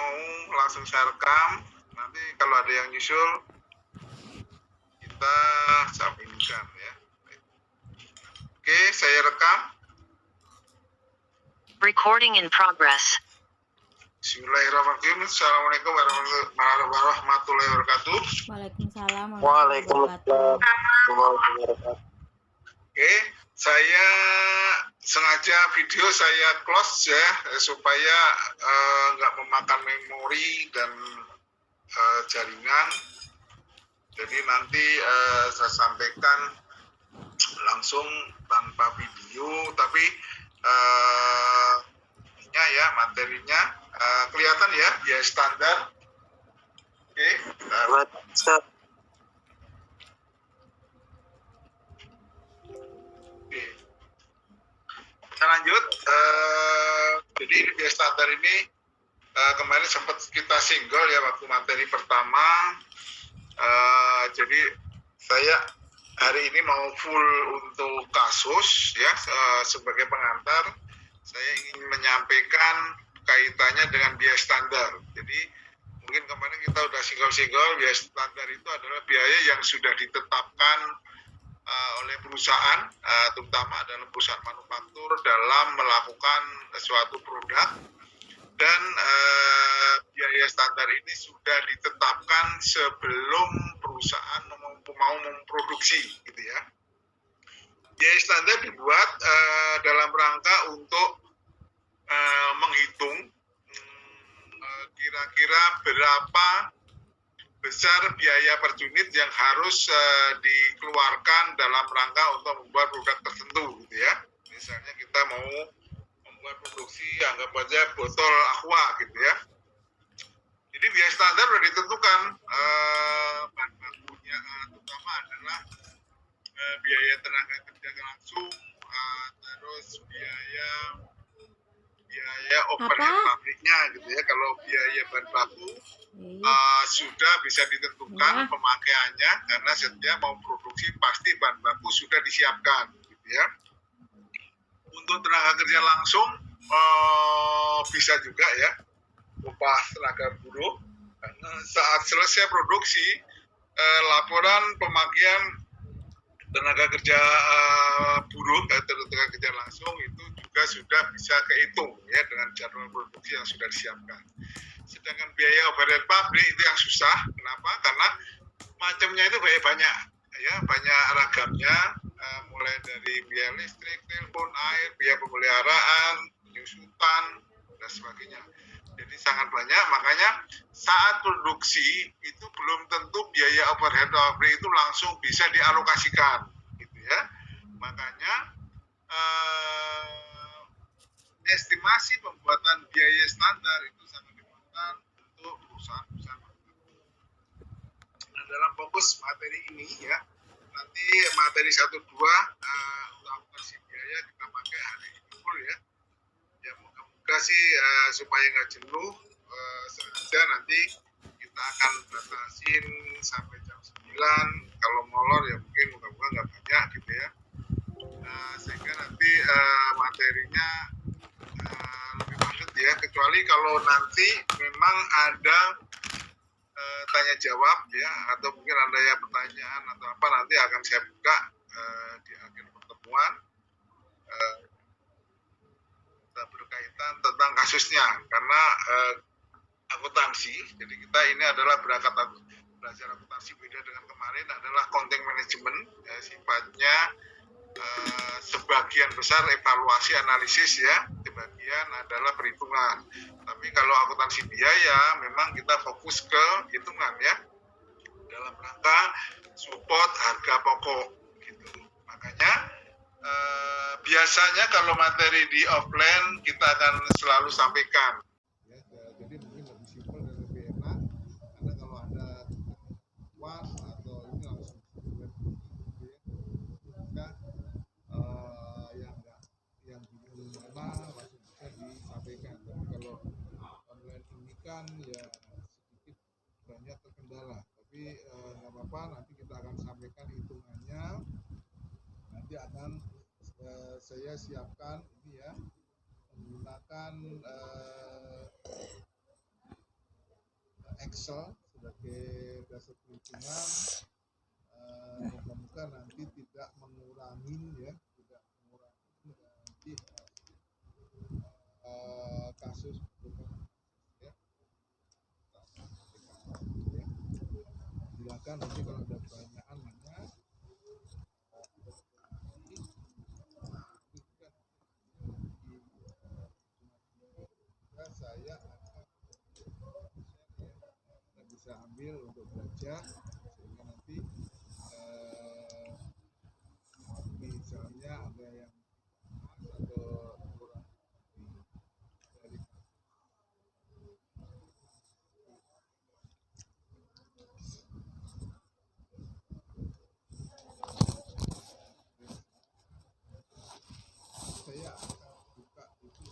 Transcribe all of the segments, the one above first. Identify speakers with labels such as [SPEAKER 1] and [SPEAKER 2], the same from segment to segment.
[SPEAKER 1] mau langsung saya rekam. Nanti kalau ada yang nyusul kita sampaikan ya. Oke, saya rekam.
[SPEAKER 2] Recording in progress.
[SPEAKER 1] Bismillahirrahmanirrahim. Assalamualaikum warahmatullahi wabarakatuh.
[SPEAKER 3] Waalaikumsalam
[SPEAKER 2] Waalaikumsalam.
[SPEAKER 1] Oke, saya sengaja video saya close ya supaya nggak memakan memori dan jaringan. Jadi nanti saya sampaikan langsung tanpa video, tapi ya materinya kelihatan ya, biaya standar. Oke, kita lanjut. Jadi ini biaya standar ini kemarin sempat kita single ya waktu materi pertama. Jadi saya hari ini mau full untuk kasus ya, sebagai pengantar saya ingin menyampaikan kaitannya dengan biaya standar. Jadi mungkin kemarin kita udah single biaya standar itu adalah biaya yang sudah ditetapkan oleh perusahaan, terutama adalah perusahaan manufaktur dalam melakukan suatu produk, dan biaya standar ini sudah ditetapkan sebelum perusahaan mau memproduksi, gitu ya. Biaya standar dibuat dalam rangka untuk menghitung kira-kira berapa besar biaya per unit yang harus dikeluarkan dalam rangka untuk membuat produk tertentu, gitu ya. Misalnya kita mau membuat produksi, anggap aja botol aqua, gitu ya. Jadi biaya standar sudah ditentukan, bahan bakunya terutama adalah biaya tenaga kerja langsung, terus biaya overhead pabriknya, gitu ya. Kalau biaya bahan baku sudah bisa ditentukan pemakaiannya, karena setiap mau produksi pasti bahan baku sudah disiapkan, gitu ya. Untuk tenaga kerja langsung bisa juga ya, upah tenaga buruh. Saat selesai produksi, laporan pemakaian tenaga kerja buruh atau tenaga kerja langsung itu juga sudah bisa kehitung ya dengan jadwal produksi yang sudah disiapkan. Sedangkan biaya overhead pabrik itu yang susah. Kenapa? Karena macamnya itu banyak ya, banyak ragamnya, mulai dari biaya listrik, telepon, air, biaya pemeliharaan, penyusutan, dan sebagainya. Jadi sangat banyak, makanya saat produksi itu belum tentu biaya overhead pabrik itu langsung bisa dialokasikan, gitu ya. Makanya estimasi pembuatan biaya standar itu sangat diperlukan untuk perusahaan-perusahaan. Nah, dalam fokus materi ini ya, nanti materi 1-2 untuk akuntansi biaya kita pakai hari ini full ya. Ya moga-moga sih supaya nggak jenuh, sengaja nanti kita akan batasin sampai jam 9. Kalau molor ya mungkin moga-moga nggak banyak, gitu ya. Sehingga nanti materinya lebih padat ya, kecuali kalau nanti memang ada tanya jawab ya, atau mungkin ada ya pertanyaan atau apa, nanti akan saya buka di akhir pertemuan berkaitan tentang kasusnya, karena akuntansi, jadi kita ini adalah belajar akuntansi beda dengan kemarin, adalah content management ya, sifatnya sebagian besar evaluasi analisis ya, sebagian adalah perhitungan. Tapi kalau akuntansi biaya memang kita fokus ke hitungan ya, dalam rangka support harga pokok, gitu. Makanya biasanya kalau materi di offline kita akan selalu sampaikan. Ya, jadi mungkin lebih simpel dan lebih enak, karena kalau ada was atau ini langsung yang bingung mana langsung bisa disampaikan. Tapi kalau online ini kan ya sedikit banyak terkendala. Tapi nggak apa-apa, nanti kita akan sampaikan hitungannya. Nanti akan saya siapkan ini ya, menggunakan
[SPEAKER 3] Excel sebagai dasar perhitungan. Moga-moga nanti tidak mengurangi nanti kasus ya. Silakan nanti kalau ada pertanyaan nanya. Saya akan bisa ambil untuk belajar sehingga nanti misalnya ada yang atau kurang dari saya akan buka itu.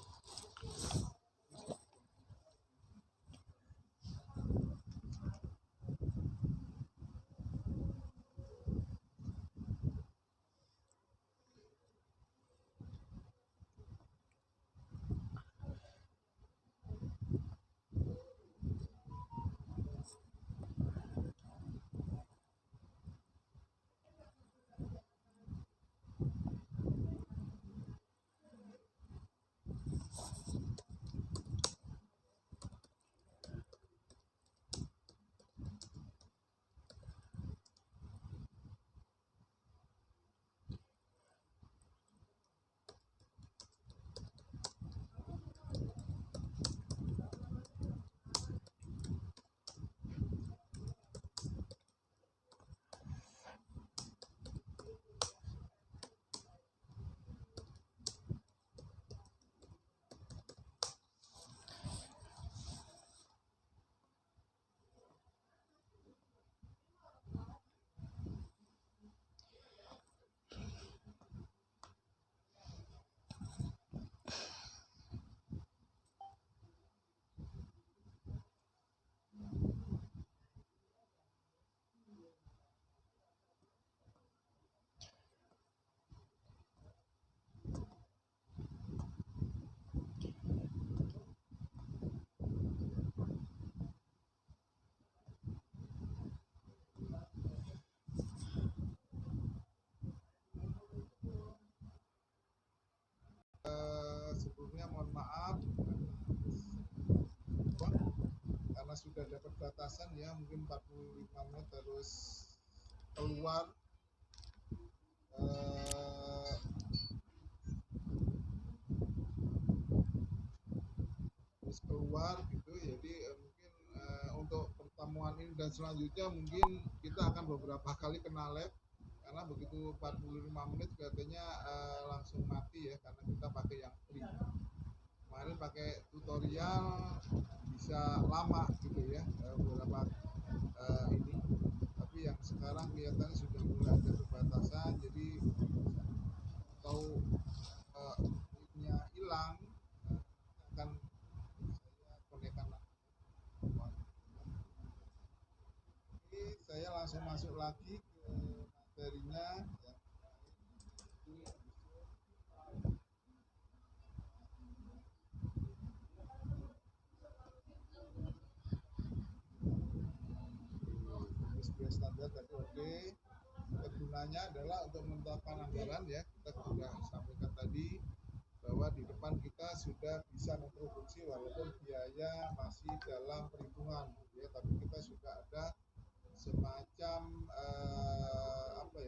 [SPEAKER 3] Sebelumnya mohon maaf karena sudah dapat batasan ya, mungkin 45 menit harus keluar gitu. Jadi mungkin untuk pertemuan ini dan selanjutnya mungkin kita akan beberapa kali kena lag karena begitu 45 menit katanya langsung mati ya, karena kita pakai yang free. Kemarin pakai tutorial bisa lama gitu ya, beberapa ini, tapi yang sekarang kelihatannya sudah mulai ada perbatasan, jadi atau linknya hilang akan saya konekkan lagi. Ini saya langsung masuk lagi ke materinya ya. Standar tadi oke. Kegunaannya adalah untuk menetapkan anggaran ya, kita sudah sampaikan tadi bahwa di depan kita sudah bisa memproduksi walaupun biaya masih dalam perhitungan ya, tapi kita sudah ada semacam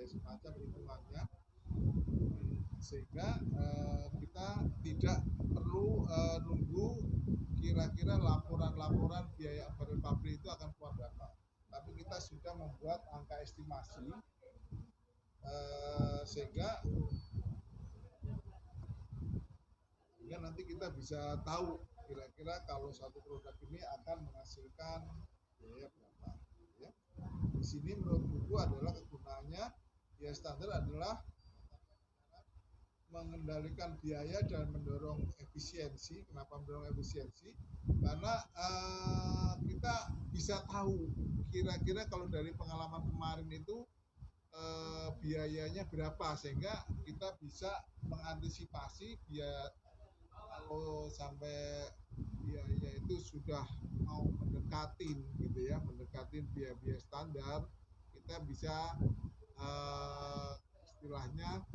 [SPEAKER 3] semacam perhitungannya, sehingga kita tidak perlu nunggu kira-kira laporan biaya aparel pabrik itu akan keluar berapa, tapi kita sudah membuat angka estimasi sehingga nanti kita bisa tahu kira-kira kalau satu produk ini akan menghasilkan biaya berapa ya. Di sini menurut buku adalah kegunaannya biaya standar adalah mengendalikan biaya dan mendorong efisiensi. Kenapa mendorong efisiensi? Karena kita bisa tahu kira-kira kalau dari pengalaman kemarin itu biayanya berapa, sehingga kita bisa mengantisipasi kalau sampai biaya itu sudah mau mendekatin gitu ya, mendekatin biaya-biaya standar, kita bisa istilahnya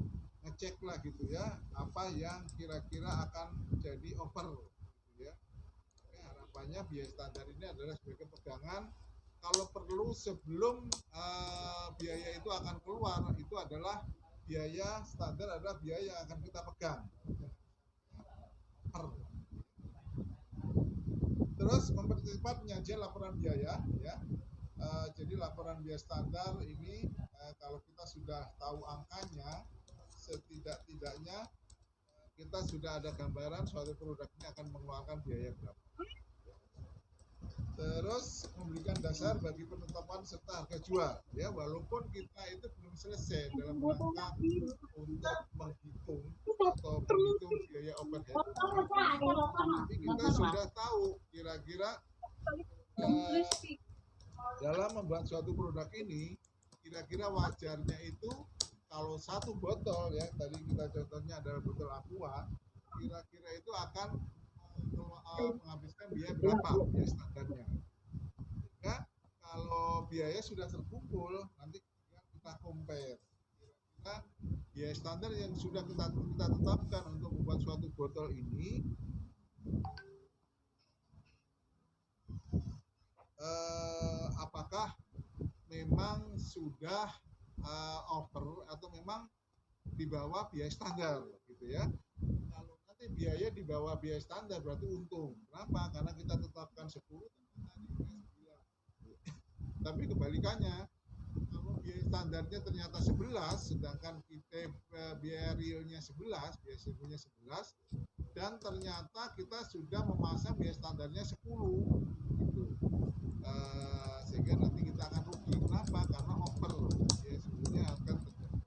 [SPEAKER 3] ngecek lah gitu ya, apa yang kira-kira akan jadi over gitu ya. Oke, harapannya biaya standar ini adalah sebagai pegangan. Kalau perlu sebelum biaya itu akan keluar, itu adalah biaya standar adalah biaya yang akan kita pegang. Terus mempercepat penyajian laporan biaya ya. Jadi laporan biaya standar ini kalau kita sudah tahu angkanya, setidak-tidaknya kita sudah ada gambaran suatu produk ini akan mengeluarkan biaya berapa. Terus memberikan dasar bagi penetapan serta harga jual ya, walaupun kita itu belum selesai dalam rangka untuk menghitung atau menghitung biaya overhead, tapi kita sudah tahu kira-kira dalam membuat suatu produk ini kira-kira wajarnya itu kalau satu botol ya, tadi kita contohnya adalah botol aqua, kira-kira itu akan menghabiskan biaya berapa biaya standarnya. Sehingga kalau biaya sudah terkumpul, nanti kita compare kira-kira biaya standar yang sudah kita tetapkan untuk membuat suatu botol ini apakah memang sudah over atau memang di bawah biaya standar gitu ya. Kalau nanti biaya di bawah biaya standar berarti untung. Kenapa? Karena kita tetapkan 10 tapi kebalikannya, kalau biaya standarnya ternyata 11 sedangkan kita biaya realnya 11, biaya sebunya 11 dan ternyata kita sudah memasang biaya standarnya 10 gitu. Sehingga nanti kita akan rugi. Kenapa? Karena over biaya sebunya akan terjadi.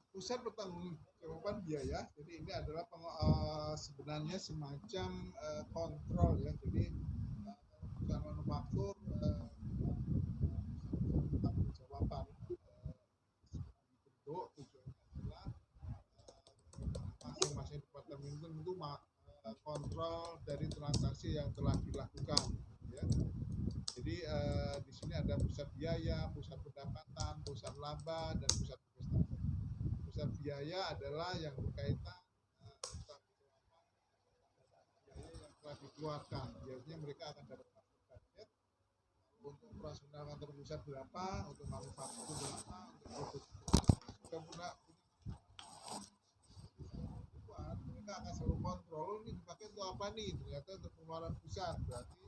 [SPEAKER 3] Pusat pertanggungjawaban biaya, jadi ini adalah sebenarnya semacam kontrol ya. Jadi perusahaan manufaktur pertanggungjawaban bentuk tujuannya adalah masing-masing departemen itu kontrol dari transaksi yang telah dilakukan ya. Jadi di sini ada pusat biaya, pusat pendapatan, pusat laba, dan pusat investasi. Pusat biaya adalah yang berkaitan biaya yang telah dikeluarkan. Biasanya mereka akan dapat budget untuk operasional kantor pusat berapa, untuk manufaktur berapa, untuk produksi berapa. Mereka akan selalu kontrol ini dipakai untuk apa nih, ternyata untuk pengeluaran pusat, berarti ini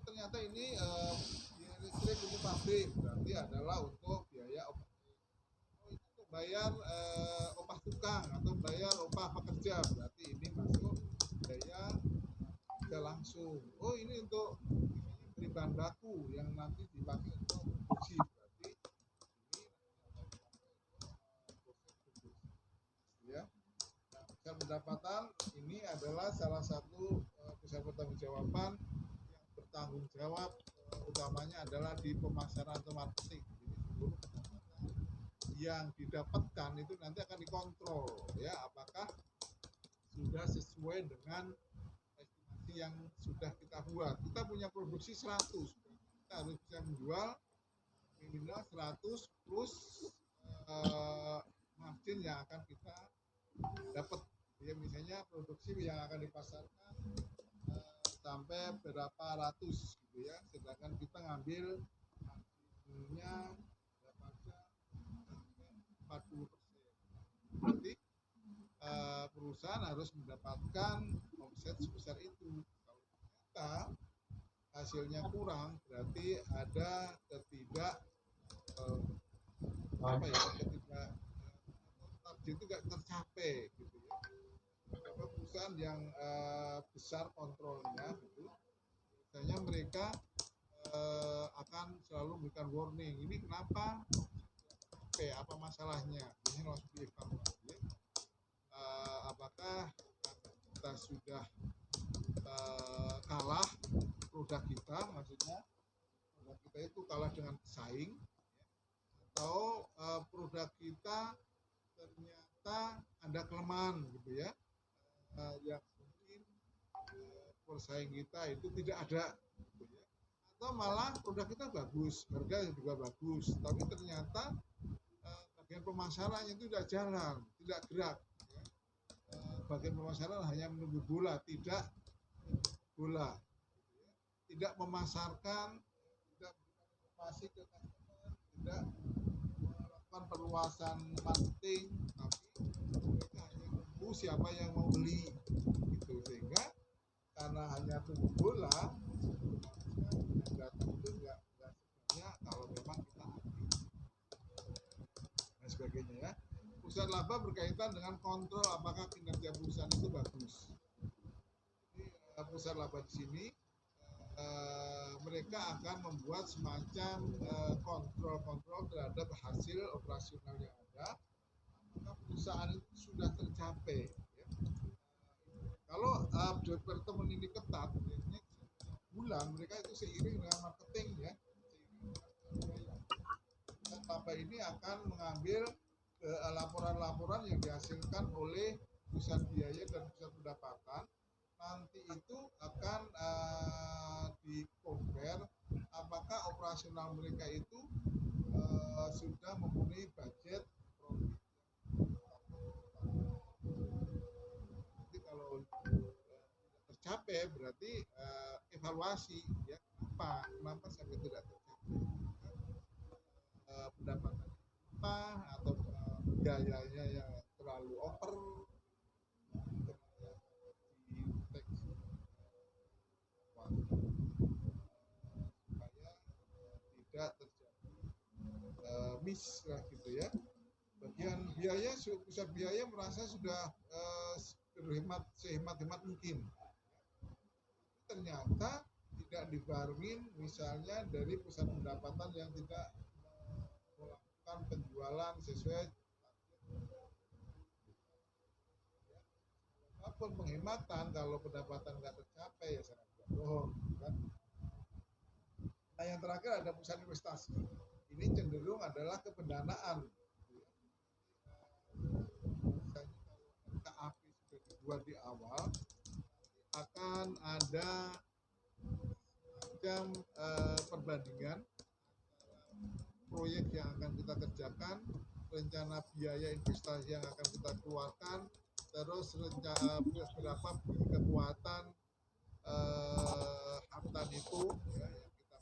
[SPEAKER 3] ternyata ini biaya listrik untuk pabrik, berarti adalah untuk biaya untuk bayar upah tukang atau bayar upah pekerja, berarti ini masuk biaya tidak langsung. Oh ini untuk beli bahan baku yang nanti dipakai untuk produksi, berarti ini ya. Nah, pusat pendapatan ini adalah salah satu pusat pertanggungjawaban yang bertanggung jawab utamanya adalah di pemasaran atau marketing. Jadi seluruh yang didapatkan itu nanti akan dikontrol ya, apakah sudah sesuai dengan estimasi yang sudah kita buat. Kita punya produksi 100, kita harus bisa menjual minimal 100 plus margin yang akan kita dapat. Ya, misalnya produksi yang akan dipasarkan sampai berapa ratus gitu ya, sedangkan kita ngambil marginnya dapatnya 40%. Berarti perusahaan harus mendapatkan omset sebesar itu. Kalau ternyata hasilnya kurang, berarti ada target itu nggak tercapai gitu ya. Beberapa perusahaan yang besar kontrolnya gitu, biasanya mereka akan selalu memberikan warning, ini kenapa, apa masalahnya, ini langsung dievaluasi. Apakah kita sudah kalah produk kita, maksudnya produk kita itu kalah dengan pesaing, atau produk kita ternyata ada kelemahan gitu ya, yang mungkin pesaing kita itu tidak ada gitu ya. Atau malah produk kita bagus, harga juga bagus, tapi ternyata bagian pemasarannya itu tidak jalan, tidak gerak ya. Bagian pemasaran hanya menunggu bola, tidak bola gitu ya. Tidak memasarkan, tidak memberikan informasi ke customer, tidak melakukan perluasan marketing, tapi mereka hanya menunggu siapa yang mau beli gitu. Sehingga karena hanya tunggu bola, yang datang itu enggak sebenarnya kalau memang kita aktif dan sebagainya ya. Pusat laba berkaitan dengan kontrol apakah kinerja perusahaan itu bagus. Jadi pusat laba di sini mereka akan membuat semacam kontrol terhadap hasil operasional yang ada, apakah perusahaan itu sudah tercapai ya. Kalau departemen ini ketat, biasanya bulan mereka itu seiring dengan marketing ya, laba ini akan mengambil laporan-laporan yang dihasilkan oleh pusat biaya dan pusat pendapatan. Nanti itu akan di-compare apakah operasional mereka itu sudah memenuhi budget profit. Jadi kalau tercapai berarti evaluasi ya, kenapa sampai tidak tercapai, pendapatan apa atau biayanya yang terlalu over di teks supaya tidak terjadi miss lah gitu ya. Bagian biaya, pusat biaya merasa sudah berhemat sehemat-hemat mungkin, ternyata tidak dibarengin misalnya dari pusat pendapatan yang tidak melakukan penjualan sesuai apapun penghematan. Kalau pendapatan nggak tercapai ya sangat bohong kan. Nah yang terakhir ada pusat investasi, ini cenderung adalah ke pendanaan. Misalnya kalau RKAP sudah dibuat di awal, akan ada macam perbandingan proyek yang akan kita kerjakan, rencana biaya investasi yang akan kita keluarkan, terus rencana berapa kekuatan harta itu ya, yang kita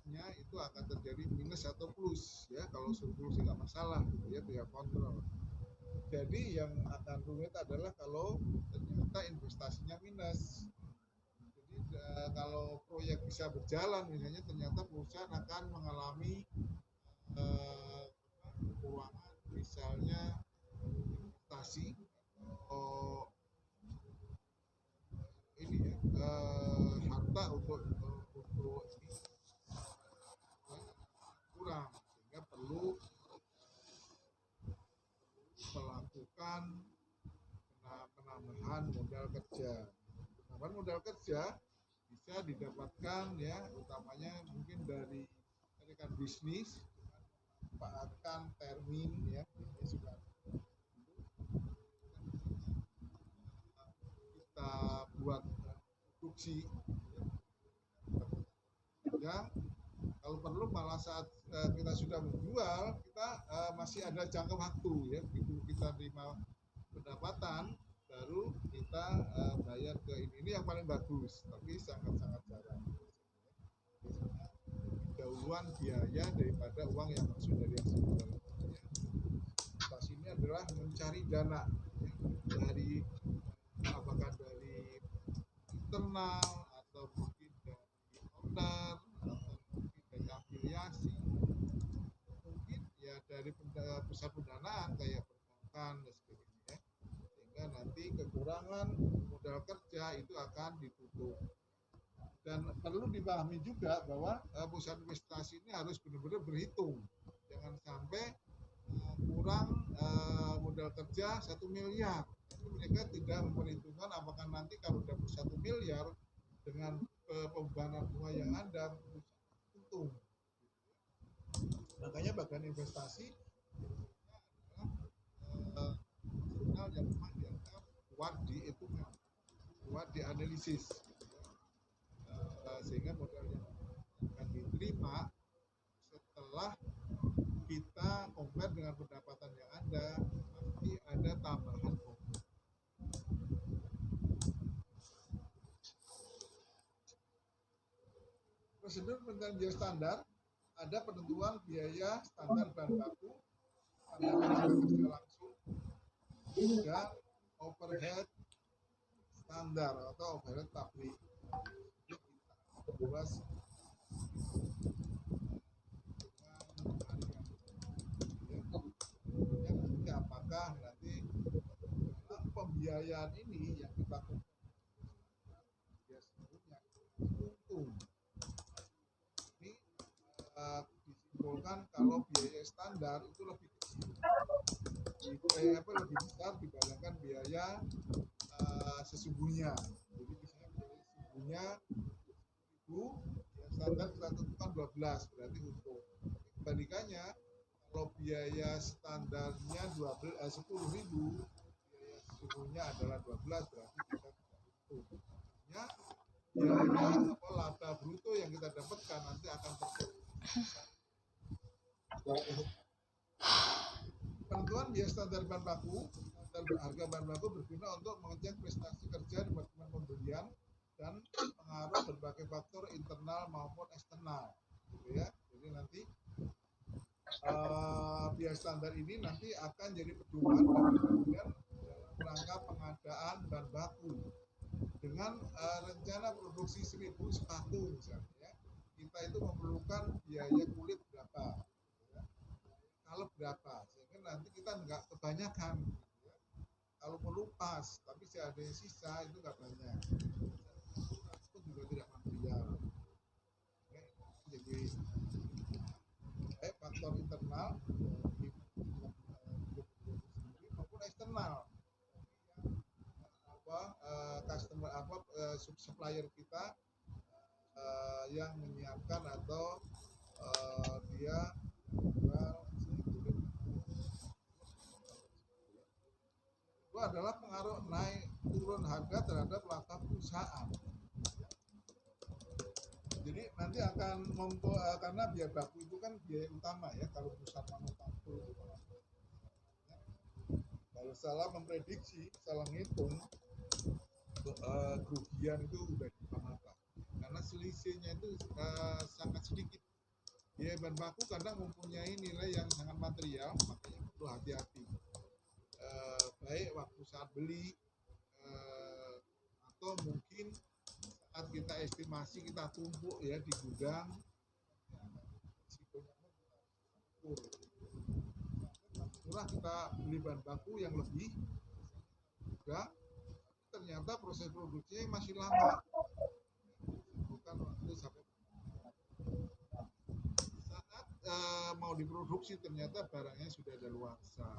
[SPEAKER 3] punya itu akan terjadi minus atau plus ya. Kalau surplus nggak masalah gitu ya, tinggal kontrol. Jadi yang akan rumit adalah kalau ternyata investasinya minus. Jadi kalau proyek bisa berjalan misalnya, ternyata perusahaan akan mengalami keuangan misalnya investasi atau ini ya, harta untuk ini kurang, sehingga perlu melakukan penambahan modal kerja. Penambahan modal kerja bisa didapatkan ya, utamanya mungkin dari rekan bisnis, memanfaatkan termin ya, ini sudah kita buat produksi ya. Kalau perlu malah saat kita sudah menjual, kita masih ada jangka waktu ya, begitu kita terima pendapatan baru kita bayar ke ini yang paling bagus, tapi sangat-sangat jarang. Biasanya dahuluan biaya daripada uang yang masuk dari hasil jualan. Pas ini adalah mencari dana ya, dari apakah dari internal atau mungkin dari owner atau mungkin dari afiliasi, mungkin ya dari pusat pendanaan kayak perbankan dan sebagainya, sehingga nanti kekurangan modal kerja itu akan ditutup. Dan perlu dipahami juga bahwa pusat investasi ini harus benar-benar berhitung, jangan sampai kurang modal kerja 1 miliar. Itu mereka tidak memperhitungkan apakah nanti kalau dapat 1 miliar dengan pembebanan bunga yang ada untung. Makanya bagian investasi nasional yang memang dianggap kuat dihitungan, kuat dianalisis, sehingga modal yang akan diterima setelah kita compare dengan pendapatan yang ada pasti ada tambahan pokok. Prosedur penentuan biaya standar, ada penentuan biaya standar bahan baku pada tenaga kerja langsung dan overhead standar atau overhead pabrik. Jadi kita luas nanti apakah nanti dalam pembiayaan ini yang kita sebutnya untung. Ini disimpulkan kalau biaya standar itu lebih kecil, lebih besar dibandingkan biaya sesungguhnya. Jadi misalnya biaya sesungguhnya yang standar kita tentukan 12, berarti untung. Kebalikannya, kalau biaya standarnya 10.000, biaya sesungguhnya adalah 12, berarti kita tidak untung. Artinya biaya laba bruto yang kita dapatkan nanti akan penentuan biaya standar bahan baku dan harga bahan baku berguna untuk mengecek prestasi kerja di departemen pembelian dan pengaruh berbagai faktor internal maupun eksternal, gitu ya. Jadi nanti biaya standar ini nanti akan jadi pedoman kemudian dalam rangka pengadaan bahan baku dengan rencana produksi 1.000 sepatu misalnya, ya. Kita itu memerlukan biaya kulit berapa, ya. Kalau berapa, sehingga nanti kita nggak kebanyakan, gitu ya. Kalau perlu pas, tapi ada yang sisa itu nggak banyak. Itu juga tidak material. Jadi faktor internal maupun eksternal, customer supplier kita yang menyiapkan atau dia menjual itu adalah pengaruh naik turun harga terhadap laba perusahaan. Jadi nanti akan karena biaya baku itu kan biaya utama ya kalau perusahaan manufaktur itu. Kalau salah memprediksi, salah ngitung, kerugian itu udah di mata. Karena selisihnya itu sangat sedikit. Biaya bahan baku kadang mempunyai nilai yang sangat material, makanya perlu hati-hati. Baik waktu saat beli atau mungkin saat kita estimasi kita tumpuk ya di gudang, murah kita beli bahan baku yang lebih juga, ternyata proses produksinya masih lama, bukan waktu sampai saat mau diproduksi ternyata barangnya sudah daluarsa,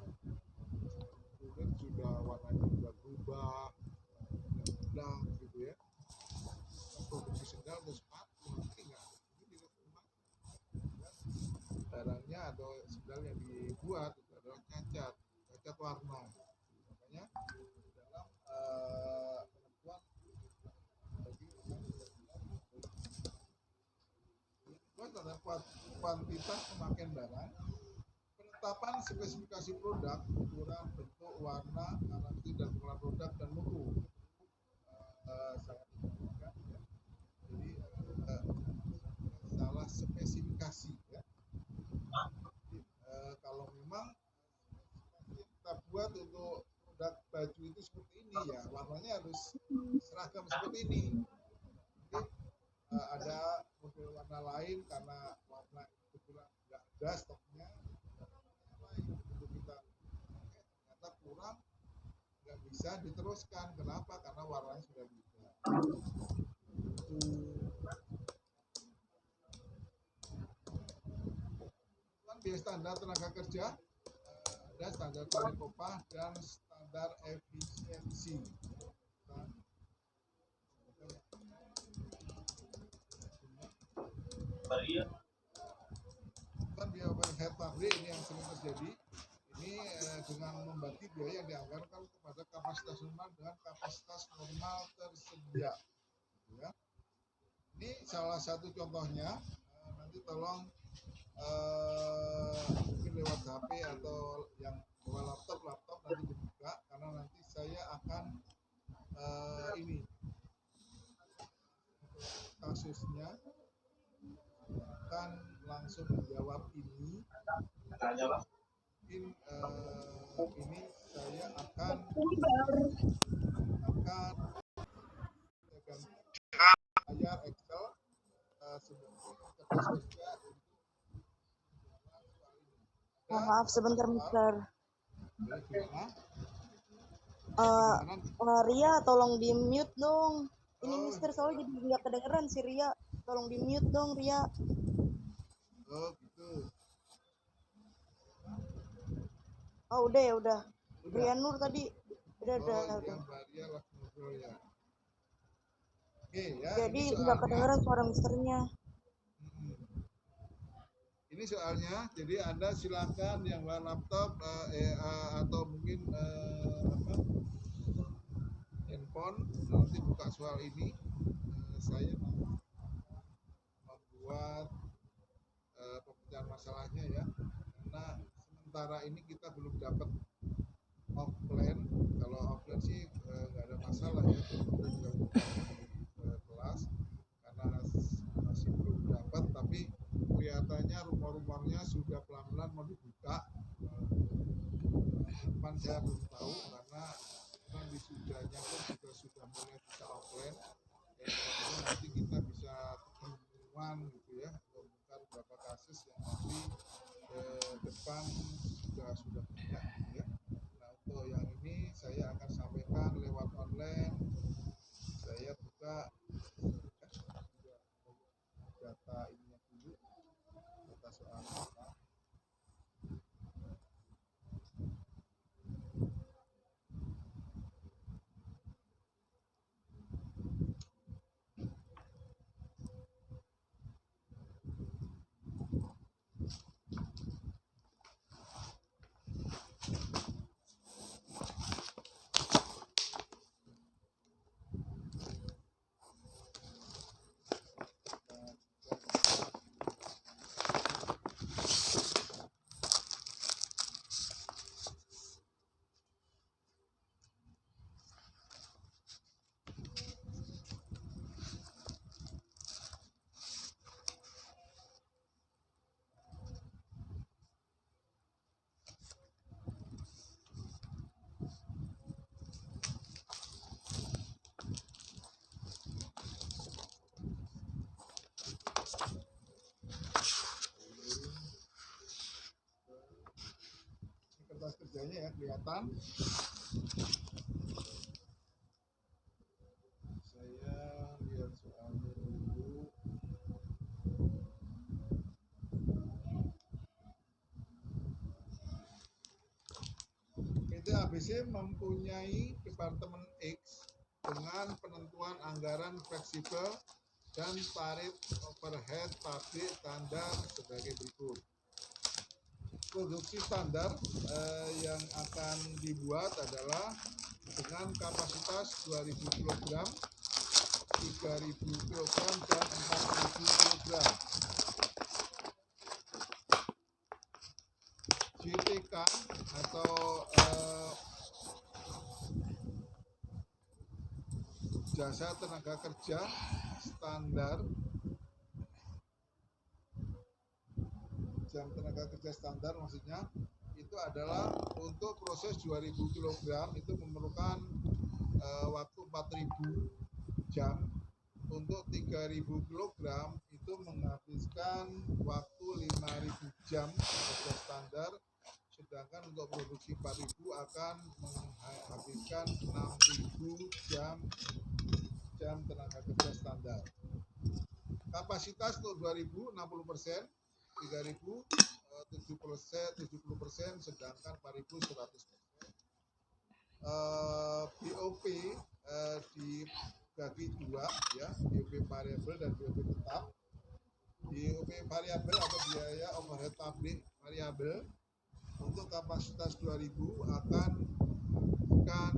[SPEAKER 3] kulit sudah warnanya sudah berubah, hilang gitu ya. Produksi sendal atau sepatu nanti enggak, ini barangnya atau sendal yang dibuat itu adalah cacat warna. Makanya dalam penentuan standar kuantitas pemakaian barang, penetapan spesifikasi produk, ukuran, bentuk, warna, garansi dan pengelolaan produk dan mutu sangat diperlukan ya. Jadi salah spesifikasi ya. Jadi, kalau memang kita buat untuk produk baju itu seperti ini ya warnanya harus seragam seperti ini. Jadi ada model warna lain karena warna kebetulan nggak ada stoknya, untuk kita ternyata kurang, nggak bisa diteruskan. Kenapa? Karena warnanya sudah beda. Biaya standar tenaga kerja, ada standar tarif upah dan standar efisiensi. Kan di overhead pabrik ini yang sering terjadi. Ini dengan membagi biaya yang dianggarkan kepada kapasitas normal dengan kapasitas normal tersedia. Gitu ya. Ini salah satu contohnya. Nanti tolong mungkin lewat HP atau yang bawa laptop nanti dibuka karena nanti saya akan ini kasusnya akan langsung menjawab ini. Mungkin ini saya akan layar Excel sebentar.
[SPEAKER 4] Maaf sebentar, Mister. Ria, tolong di mute dong. Ini Mister soalnya jadi nggak kedengeran si Ria. Tolong di mute dong, Ria.
[SPEAKER 3] Oh gitu.
[SPEAKER 4] Oh udah ya udah. Ria Nur tadi udah.
[SPEAKER 3] Ria lah ngobrol ya. Oke ya.
[SPEAKER 4] Jadi nggak kedengeran suara Misternya.
[SPEAKER 3] Ini soalnya, jadi Anda silakan yang bawa laptop atau mungkin handphone nanti buka soal ini. Saya membuat pemecahan masalahnya ya, karena sementara ini kita belum dapat offline. Kalau offline sih nggak ada masalah ya, kita juga kelas karena masih belum dapat, tapi kelihatannya rumor-rumornya sudah pelan-pelan mau dibuka. Kapan saya belum tahu karena wisudanya pun juga sudah mulai bisa offline. Dan nanti kita bisa ketemuan gitu ya, membongkar beberapa kasus yang nanti ke depan sudah banyak gitu ya. Nah untuk yang ini saya akan sampaikan lewat online. Saya buka data ini dulu, data soal apa. Kertas kerjanya ya kelihatan. Saya lihat soalnya dulu. PT ABC mempunyai Departemen X dengan penentuan anggaran fleksibel dan tarif overhead pabrik standar sebagai berikut. Produksi standar yang akan dibuat adalah dengan kapasitas 2000 kg, 3000 kg, dan 4000 kg. JTK atau jasa tenaga kerja standar, jam tenaga kerja standar maksudnya itu adalah untuk proses 2000 kg itu memerlukan waktu 4000 jam. Untuk 3000 kg itu menghabiskan waktu 5000 jam kerja standar, sedangkan untuk produksi 4000 akan menghabiskan 6000 jam tenaga kerja standar. Kapasitas untuk 2000 60%, 3000 70%, sedangkan 4000 100%. BOP dibagi dua ya, BOP variabel dan BOP tetap. BOP variabel atau biaya overhead pabrik variabel untuk kapasitas 2000 akan bukan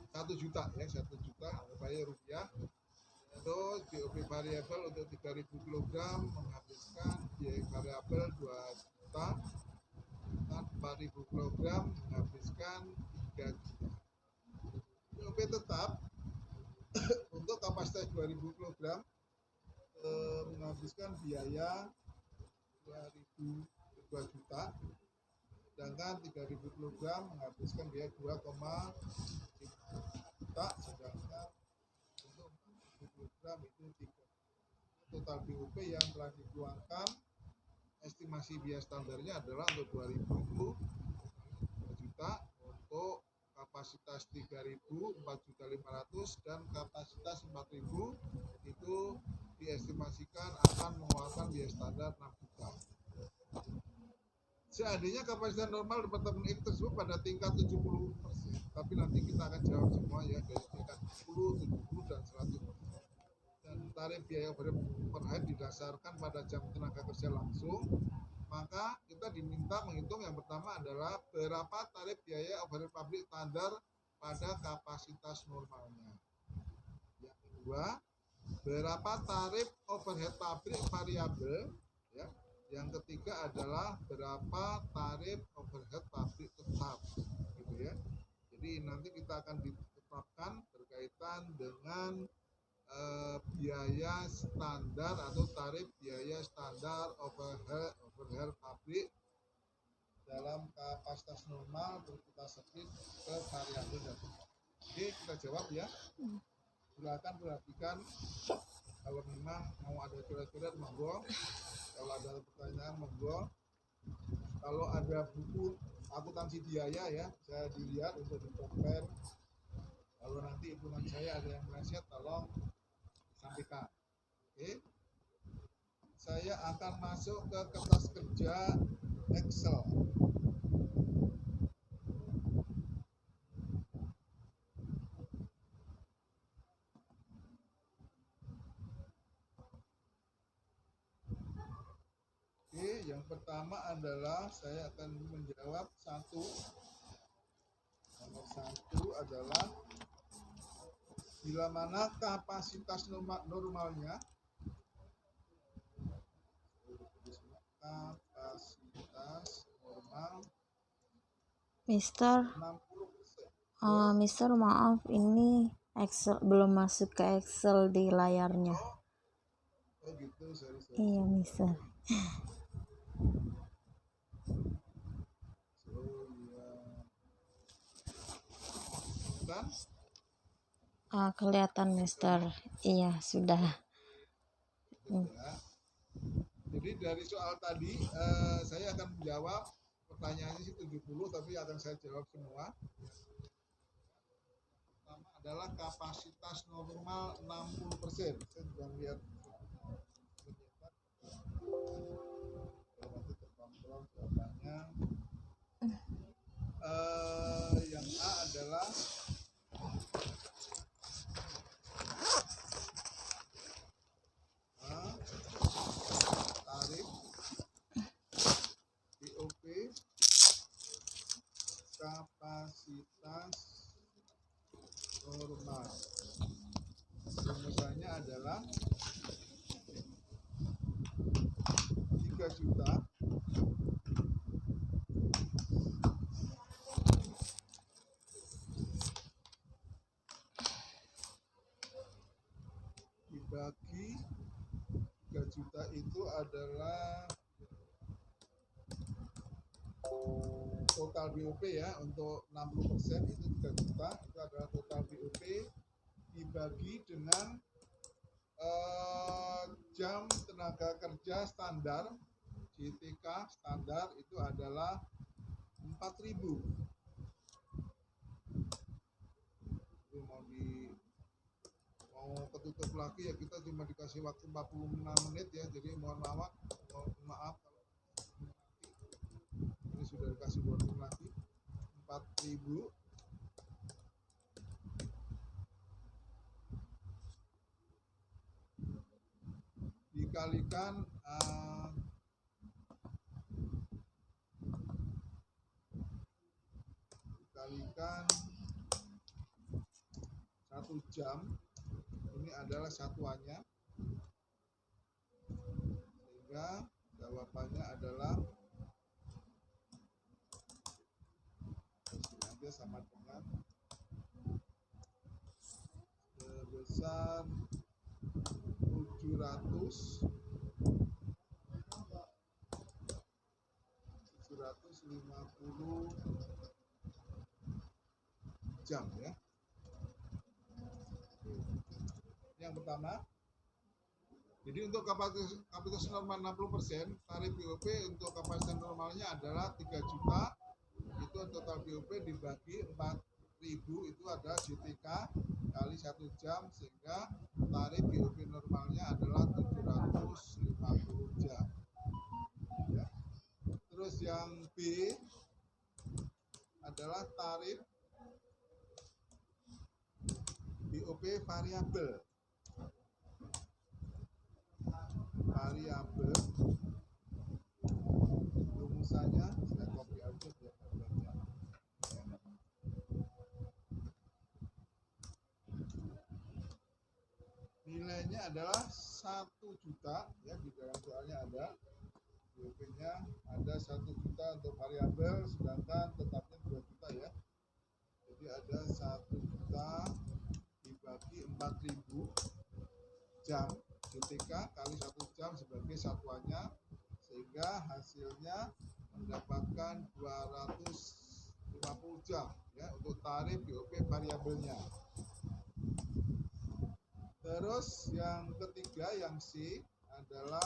[SPEAKER 3] 1 juta ya, 1 juta rupiah. Terus BOP variabel untuk 3000 kg menghabiskan biaya variabel 2 juta, dan 4000 kg menghabiskan 3 juta. BOP tetap untuk kapasitas 2000 kg menghabiskan biaya 2 juta, sedangkan 3000 kg menghabiskan biaya 2,5 juta, sedangkan untuk 4000 kg itu 3. Total BOP yang telah dituangkan, estimasi biaya standarnya adalah untuk 2000 itu 2 juta, untuk kapasitas 3000 4.500.000, dan kapasitas 4000 itu diestimasikan akan mengeluarkan biaya standar 6 juta. Seandainya kapasitas normal departemen ini tersebut pada tingkat 70%, tapi nanti kita akan jawab semua ya, dari tingkat 60, 70, dan 100%. Dan tarif biaya overhead per head didasarkan pada jam tenaga kerja langsung, maka kita diminta menghitung yang pertama adalah berapa tarif biaya overhead pabrik standar pada kapasitas normalnya. Yang kedua, berapa tarif overhead pabrik variabel, ya. Yang ketiga adalah berapa tarif overhead pabrik tetap, gitu ya. Jadi nanti kita akan ditetapkan berkaitan dengan biaya standar atau tarif biaya standar overhead pabrik dalam kapasitas normal, terus kita split ke variabel dan tetap. Oke, kita jawab ya. Silakan perhatikan, kalau memang mau ada coret-coret monggo, kalau ada pertanyaan monggo, kalau ada buku akuntansi biaya ya bisa dilihat untuk di-compare. Kalau nanti hitungan saya ada yang meleset, tolong sampaikan. Oke, saya akan masuk ke kertas kerja Excel. Oke, yang pertama adalah saya akan menjawab satu. Nomor satu adalah bila mana kapasitas normalnya, kapasitas normal
[SPEAKER 5] Mister,
[SPEAKER 3] 60%.
[SPEAKER 5] Mister maaf ini Excel belum masuk ke Excel di layarnya.
[SPEAKER 3] Oh gitu, sorry.
[SPEAKER 5] Iya Mister.
[SPEAKER 3] Kan?
[SPEAKER 5] Kelihatan Mister. Iya sudah.
[SPEAKER 3] Ya. Jadi dari soal tadi saya akan menjawab pertanyaannya sih 70, tapi akan saya jawab semua. Pertama adalah kapasitas normal 60%. Saya juga lihat nanti terkontrol jawabannya. Yang A adalah tarif BOP kapasitas normal. Rumusannya adalah 3 juta dibagi 3 juta itu adalah total BOP ya, untuk 60% itu 3 juta, itu adalah total BOP dibagi dengan jam tenaga kerja standar, JTK standar itu adalah 4.000. Mau ketutup lagi ya, kita cuma dikasih waktu 45 menit ya, jadi mohon maaf kalau ini sudah dikasih warning lagi. 4.000 . dikalikan 1 jam, ini adalah satuannya, sehingga jawabannya adalah aja sama dengan sebesar 750 jam ya. Ini yang pertama. Jadi untuk kapasitas normal 60%, tarif BOP untuk kapasitas normalnya adalah 3 juta. Itu total BOP dibagi 4.000 itu adalah JTK kali 1 jam, sehingga tarif BOP normalnya adalah 750 jam. Ya. Terus yang B adalah tarif BOP variabel. Rumusannya saya copy aja biar baca. Nilainya adalah 1 juta ya, di dalam soalnya ada BOP-nya ada 1 juta untuk variabel, sedangkan tetapnya 2 juta ya. Jadi ada 1 juta dibagi 4.000 jam JTK kali 1 jam sebagai satuannya, sehingga hasilnya mendapatkan 250 jam ya untuk tarif BOP variabelnya. Terus yang ketiga, yang C adalah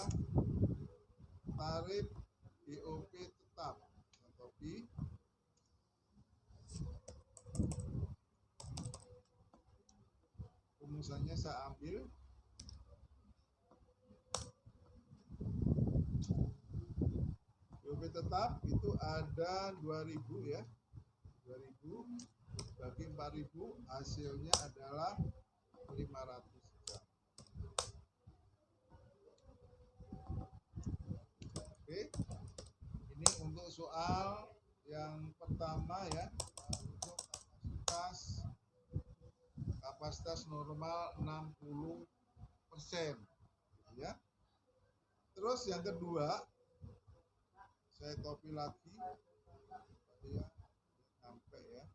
[SPEAKER 3] tarif BOP tetap. Kopi. Rumusannya saya ambil. BOP tetap itu ada 2.000 ya. 2.000 bagi 4.000 hasilnya adalah 500 jam. Oke. Ini untuk soal yang pertama ya, untuk kapasitas normal 60% ya. Terus yang kedua, saya copy lagi ya, sampai ya.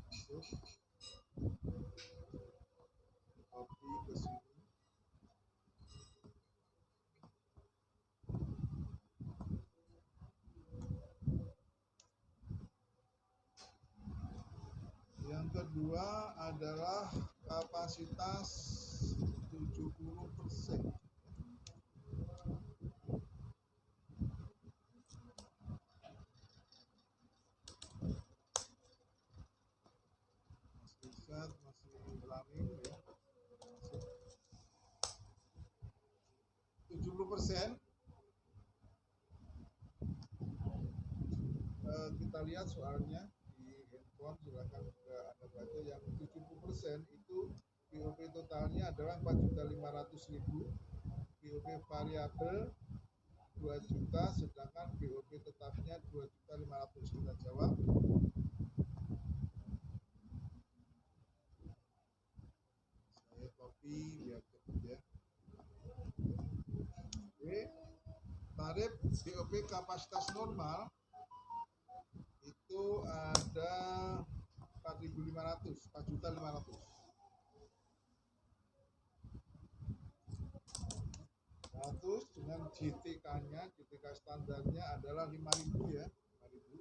[SPEAKER 3] Masuk copy ke sini. Yang kedua adalah kapasitas 70%. Masih ulangi ya. 70%. Kita lihat soalnya di handphone, silakan juga Anda baca. Yang 70% itu BOP totalnya adalah 4.500.000, BOP variabel 2 juta, sedangkan BOP tetapnya 2.500.000. Kita jawab. Saya copy biar cepat ya. Oke. Tarif BOP kapasitas normal itu ada 4.500, 4.500. 100 dengan JTK-nya, JTK standarnya adalah 5.000 ya, 5.000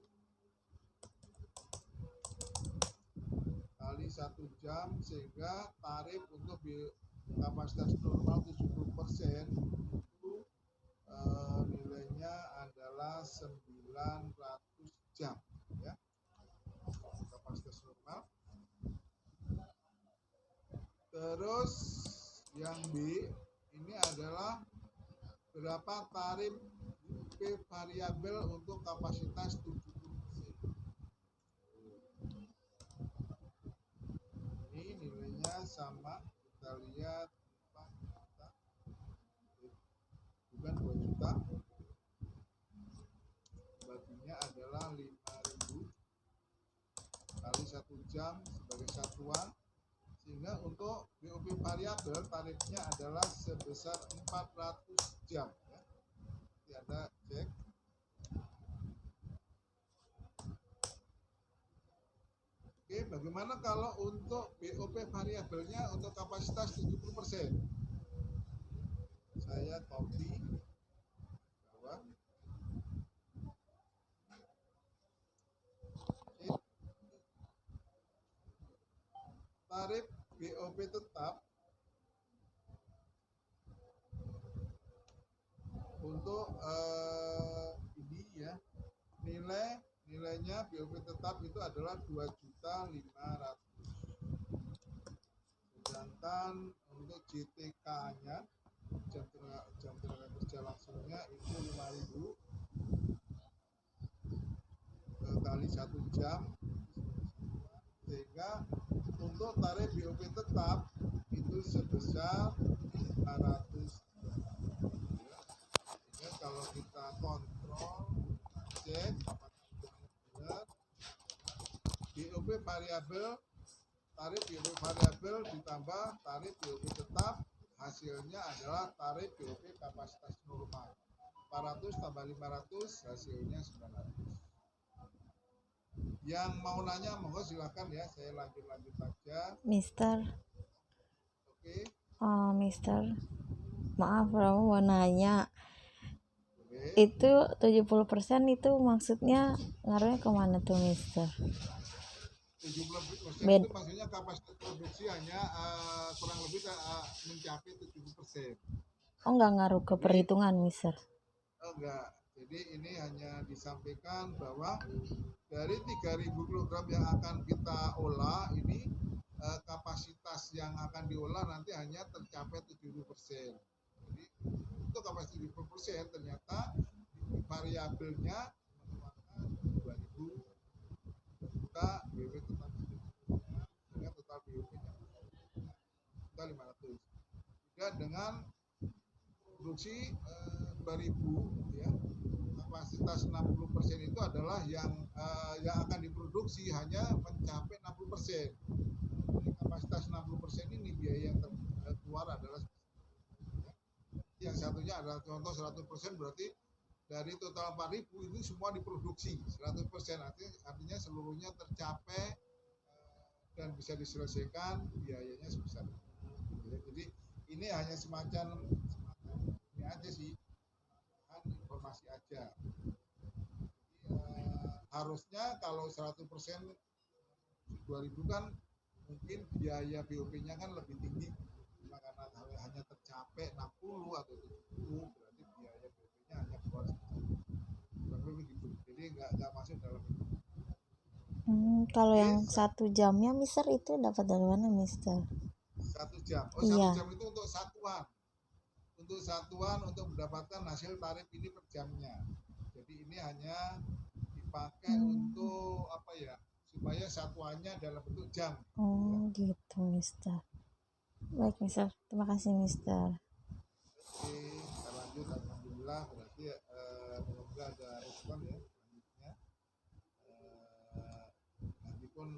[SPEAKER 3] kali 1 jam, sehingga tarif untuk kapasitas normal 70% itu nilainya adalah 900 jam ya, kapasitas normal. Terus yang B ini adalah berapa tarif BOP variabel untuk kapasitas 70%. sama, kita lihat 4 juta, bukan 2 juta, baginya adalah 5.000 kali 1 jam sebagai satuan, sehingga untuk BOP variabel tarifnya adalah sebesar 400 jam ya. Nanti ada cek. Oke, bagaimana kalau untuk BOP variabelnya untuk kapasitas 70%? Saya copy bawah. Oke. Tarif BOP tetap untuk ini ya, nilainya BOP tetap itu adalah 2.500.000. Sedangkan untuk JTK-nya jam tenaga kerja langsungnya itu 5.000 kali 1 jam, sehingga untuk tarif BOP tetap itu sebesar 500. Sehingga kalau kita kontrol cek benar, BOP variabel, tarif BOP variabel ditambah tarif BOP tetap, hasilnya adalah tarif BOP kapasitas normal. 400 tambah 500 hasilnya 900. Yang mau nanya monggo silakan ya, saya lanjut aja.
[SPEAKER 5] Mister,
[SPEAKER 3] Oke.
[SPEAKER 5] Mister, maaf Romo mau nanya,
[SPEAKER 3] Oke.
[SPEAKER 5] itu 70% itu maksudnya ngaruhnya kemana tuh Mister?
[SPEAKER 3] 70%
[SPEAKER 5] Bed
[SPEAKER 3] itu maksudnya kapasitas produksi hanya kurang lebih mencapai 70%.
[SPEAKER 5] Oh, nggak ngaruh ke perhitungan Mister?
[SPEAKER 3] Oh, enggak. Jadi ini hanya disampaikan bahwa dari 3.000 kg yang akan kita olah ini kapasitas yang akan diolah nanti hanya tercapai 70%. Jadi untuk kapasitas 70% ternyata variabelnya mengeluarkan 2.000, kita BW tetap dengan total BW-nya 500. Juga dengan produksi 2.000 ya, kapasitas 60% itu adalah yang akan diproduksi hanya mencapai 60%. Jadi kapasitas 60% ini biaya yang keluar adalah ya. Yang satunya adalah contoh 100%, berarti dari total 4.000 itu semua diproduksi 100%, artinya seluruhnya tercapai dan bisa diselesaikan biayanya sebesar itu. Jadi ini hanya semacam ini aja sih, informasi aja. Harusnya kalau 100% 2.000 kan mungkin biaya BOP-nya kan lebih tinggi, cuma karena hanya tercapai 60 atau 70, berarti biaya BOP-nya hanya keluar kurang lebih gitu. Jadi nggak masuk dalam itu.
[SPEAKER 5] Kalau yang 1 jamnya Mister itu dapat dari mana Mister?
[SPEAKER 3] 1 jam. Oh,
[SPEAKER 5] Iya.
[SPEAKER 3] 1 jam itu untuk satuan. Untuk satuan untuk mendapatkan hasil tarif ini per jamnya. Jadi ini hanya dipakai untuk apa ya? Supaya satuannya dalam bentuk jam.
[SPEAKER 5] Oh, gitu Mister. Baik Mister, terima kasih Mister.
[SPEAKER 3] Oke, kita lanjut. Alhamdulillah, berarti semoga ada respon ya selanjutnya. Nanti pun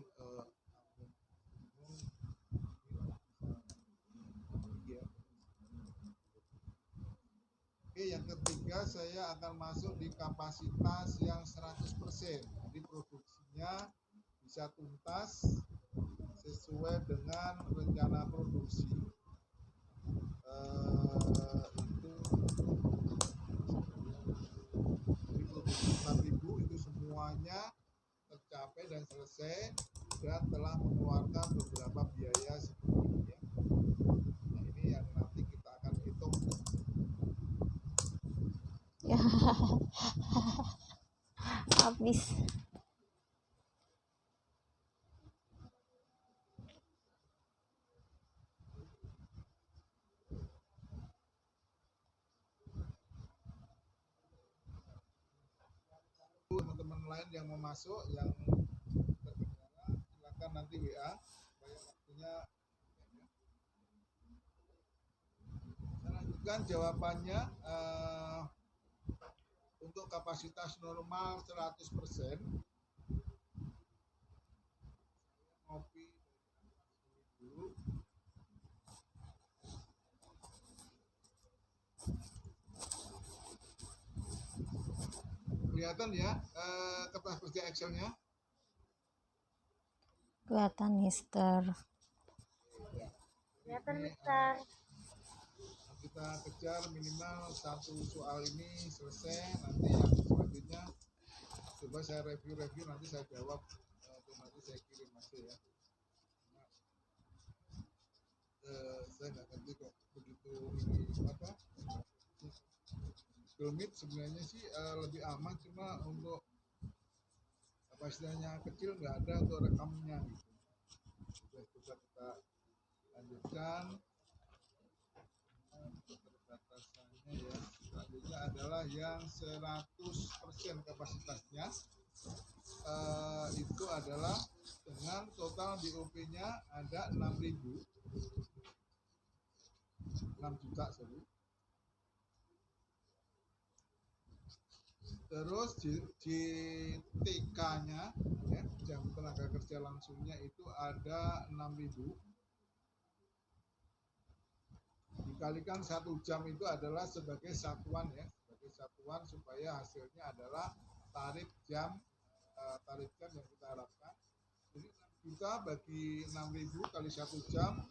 [SPEAKER 3] Oke, yang ketiga saya akan masuk di kapasitas yang 100%. Jadi produksinya bisa tuntas sesuai dengan rencana produksi. Itu di produksi 4.000 itu semuanya tercapai dan selesai dan telah mengeluarkan beberapa biaya seperti ini ya. Nah, ini yang nanti kita akan hitung.
[SPEAKER 5] Ya, habis.
[SPEAKER 3] Teman-teman lain yang mau masuk, yang terkendala, silakan nanti WA supaya waktunya sebutkan jawabannya untuk kapasitas normal 100%. Ngopi dulu. Kelihatan ya kertas kerja Excelnya?
[SPEAKER 5] Kelihatan, Mister.
[SPEAKER 3] Kelihatan, Mister. Kita kejar minimal satu soal ini selesai. Nanti yang selanjutnya coba saya review nanti saya jawab atau nanti saya kirim hasil ya. Saya nggak ngerti kok begitu ini apa Google Meet sebenarnya sih lebih aman, cuma untuk kapasitasnya kecil nggak ada untuk rekamnya gitu. Coba kita lanjutkan. Terbatasannya ya, selanjutnya adalah yang 100% kapasitasnya itu adalah dengan total BOP-nya ada 6 juta sorry. Terus JTK-nya ya, jam tenaga kerja langsungnya itu ada 6.000 dikalikan 1 jam itu adalah sebagai satuan ya, sebagai satuan supaya hasilnya adalah tarif jam yang kita harapkan. Jadi 6 juta bagi 6.000 kali 1 jam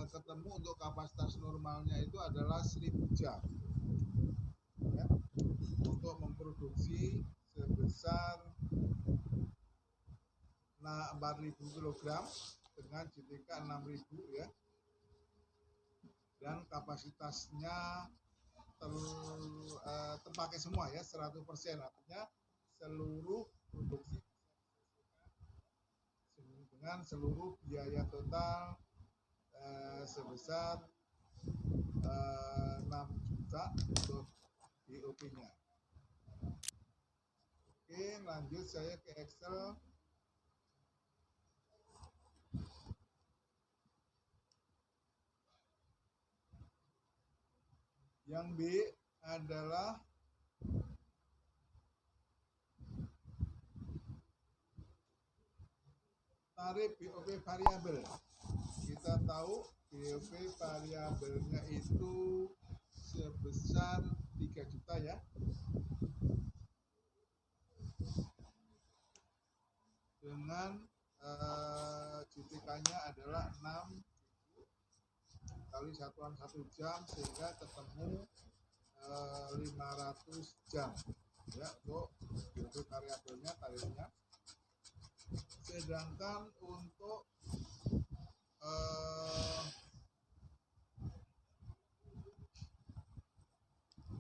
[SPEAKER 3] ketemu untuk kapasitas normalnya itu adalah 1.000 jam ya, untuk memproduksi sebesar 4.000 kg dengan JTK 6.000 ya, dan kapasitasnya terpakai semua ya 100%, artinya seluruh produksi dengan seluruh biaya total sebesar 6 juta untuk BOP-nya. Oke, lanjut saya ke Excel. Yang B adalah tarif BOP variabel. Kita tahu BOP variabelnya itu sebesar 3 juta ya. Dengan JTK-nya adalah 6 kali satuan 1 jam sehingga ketemu 500 jam ya untuk BOP variabelnya tarifnya. Sedangkan untuk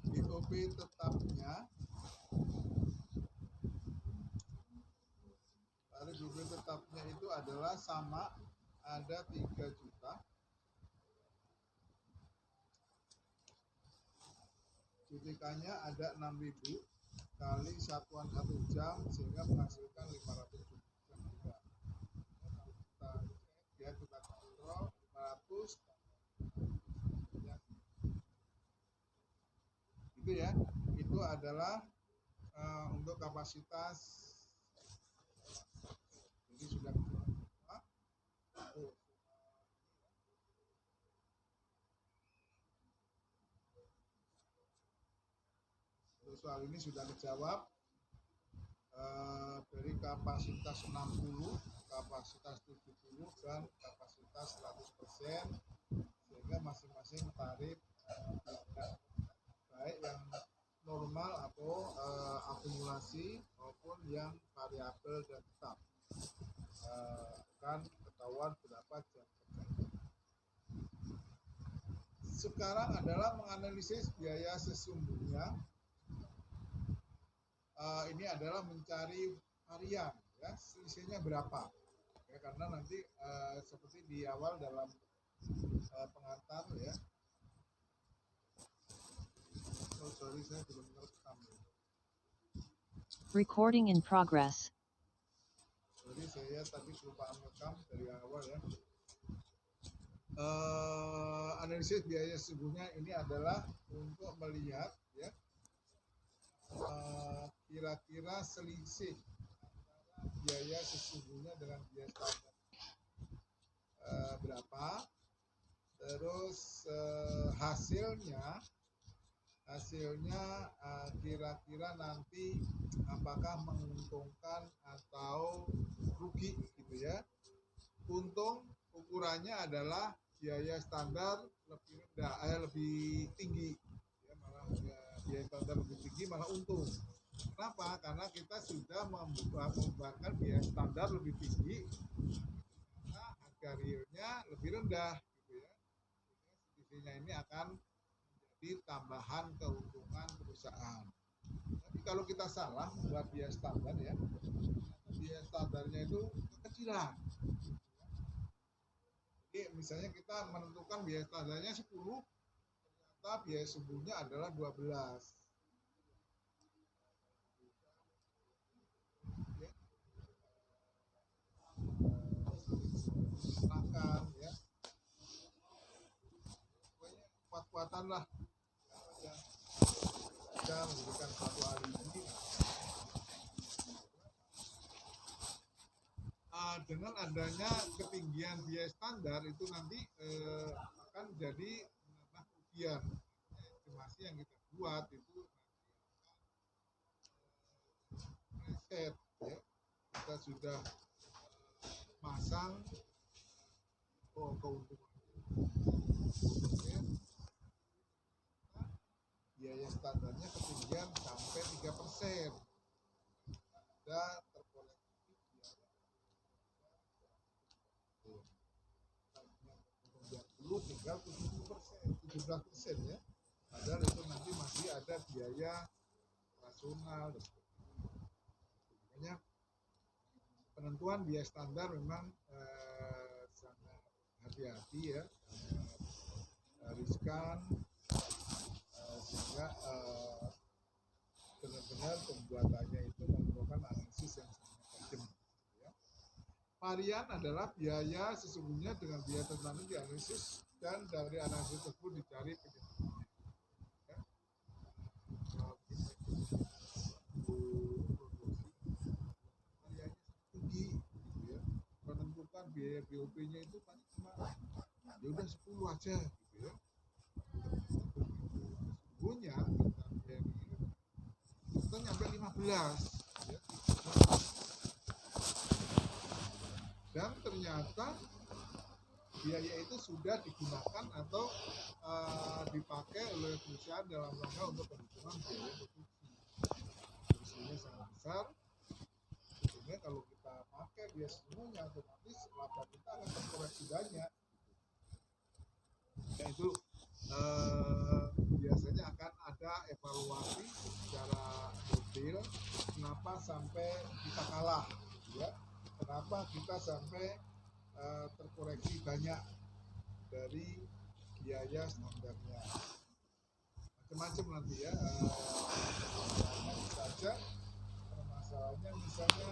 [SPEAKER 3] BOP tetapnya, tarif BOP tetapnya itu adalah sama, ada 3 juta. JTK-nya ada 6.000 kali satuan 1 jam sehingga menghasilkan 500 jam juga. Kita kontrol 500 ya. Itu ya, itu adalah untuk kapasitas. Jadi sudah soal ini sudah dijawab. Dari kapasitas 60, kapasitas 70 dan kapasitas 100%, sehingga masing-masing tarif baik yang normal atau akumulasi maupun yang variabel dan tetap akan ketahuan berapa jam kerja. Sekarang adalah menganalisis biaya sesungguhnya. Ini adalah mencari harian ya, selisihnya berapa ya, karena nanti seperti di awal dalam pengantar ya. Oh sorry, saya belum merekam.
[SPEAKER 2] Recording in progress.
[SPEAKER 3] Sorry, saya tadi lupa merekam dari awal ya. Analisis biaya sesungguhnya ini adalah untuk melihat ya kira-kira selisih antara biaya sesungguhnya dengan biaya standar berapa, terus hasilnya kira-kira nanti apakah menguntungkan atau rugi gitu ya. Untung ukurannya adalah biaya standar lebih rendah, lebih tinggi ya, malah ya, biaya standar lebih tinggi malah untung. Kenapa? Karena kita sudah membuatkan biaya standar lebih tinggi karena harga realnya lebih rendah gitu ya. Selisihnya ini akan menjadi tambahan keuntungan perusahaan. Tapi kalau kita salah buat biaya standar ya, biaya standarnya itu kecilan. Jadi misalnya kita menentukan biaya standarnya 10, ternyata biaya sembunyinya adalah 12. Makan ya, pokoknya kuat-kuatan lah yang bisa memberikan satu hari ini. Dengan adanya ketinggian biaya standar itu nanti akan jadi menambah kerugian. Estimasi yang kita buat itu riset ya, kita sudah masang keuntungan biaya standarnya ketinggian sampai 3%. Ada terkoreksi biaya 20 tinggal 17% ya. Padahal itu nanti masih ada biaya operasional dan sebagainya. Penentuan biaya standar memang sangat hati-hati ya, riskan, sehingga benar-benar pembuatannya itu memerlukan analisis yang sangat tajam. Ya. Varian adalah biaya sesungguhnya dengan biaya tertentu dianalisis dan dari analisis tersebut dicari penyebabnya. Ya. Variannya tinggi, gitu ya. Menentukan biaya BOP-nya itu paling cuma ya udah 10 aja, gitu ya. Sesungguhnya kita nyampe 15 ya. Dan ternyata biaya itu sudah digunakan atau dipakai oleh perusahaan dalam rangka untuk perhitungan biaya produksi. Produksinya sangat besar, sehingga kalau kita pakai biaya semuanya otomatis laba kita akan terkoreksi banyak. Ya, itu biasanya akan ada evaluasi secara detail kenapa sampai kita kalah ya, kenapa kita sampai terkoreksi banyak dari biaya standarnya, macam-macam nanti ya. Saja permasalahannya misalnya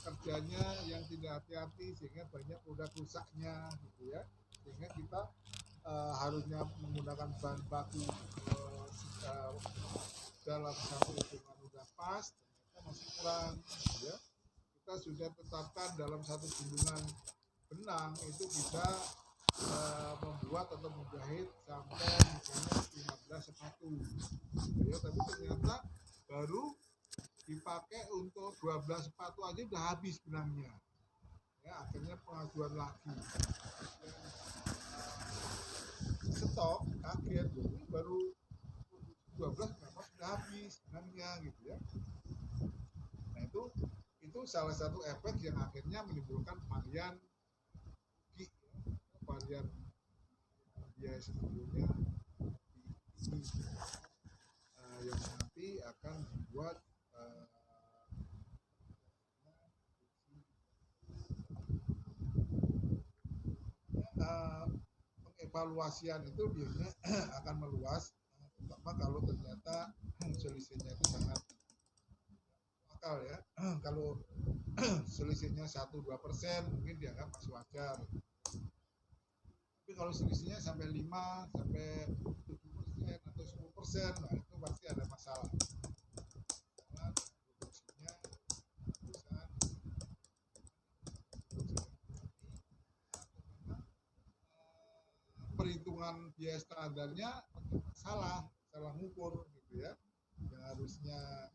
[SPEAKER 3] kerjanya yang tidak hati-hati sehingga banyak produk rusaknya gitu ya, sehingga kita harusnya menggunakan bahan baku dalam satu hitungan udah pas, ternyata masih kurang ya. Kita sudah tetapkan dalam satu gunungan benang itu bisa membuat atau menjahit sampai misalnya 15 sepatu ya, tapi ternyata baru dipakai untuk 12 sepatu aja udah habis benangnya ya, akhirnya pengajuan lagi stok, kaget ini baru 12 kenapa sudah habis benangnya gitu ya. Nah itu salah satu efek yang akhirnya menimbulkan varian biaya sebelumnya yang nanti akan membuat pengevaluasian itu biasanya akan meluas, terutama kalau ternyata selisihnya itu sangat akal ya. Kalau selisihnya 1-2% mungkin dianggap masih wajar. Tapi kalau selisihnya sampai 5 sampai 7% atau 10%, nah itu pasti ada masalah. Karena produksinya perusahaan perhitungan biaya standarnya salah ngukur gitu ya. Yang harusnya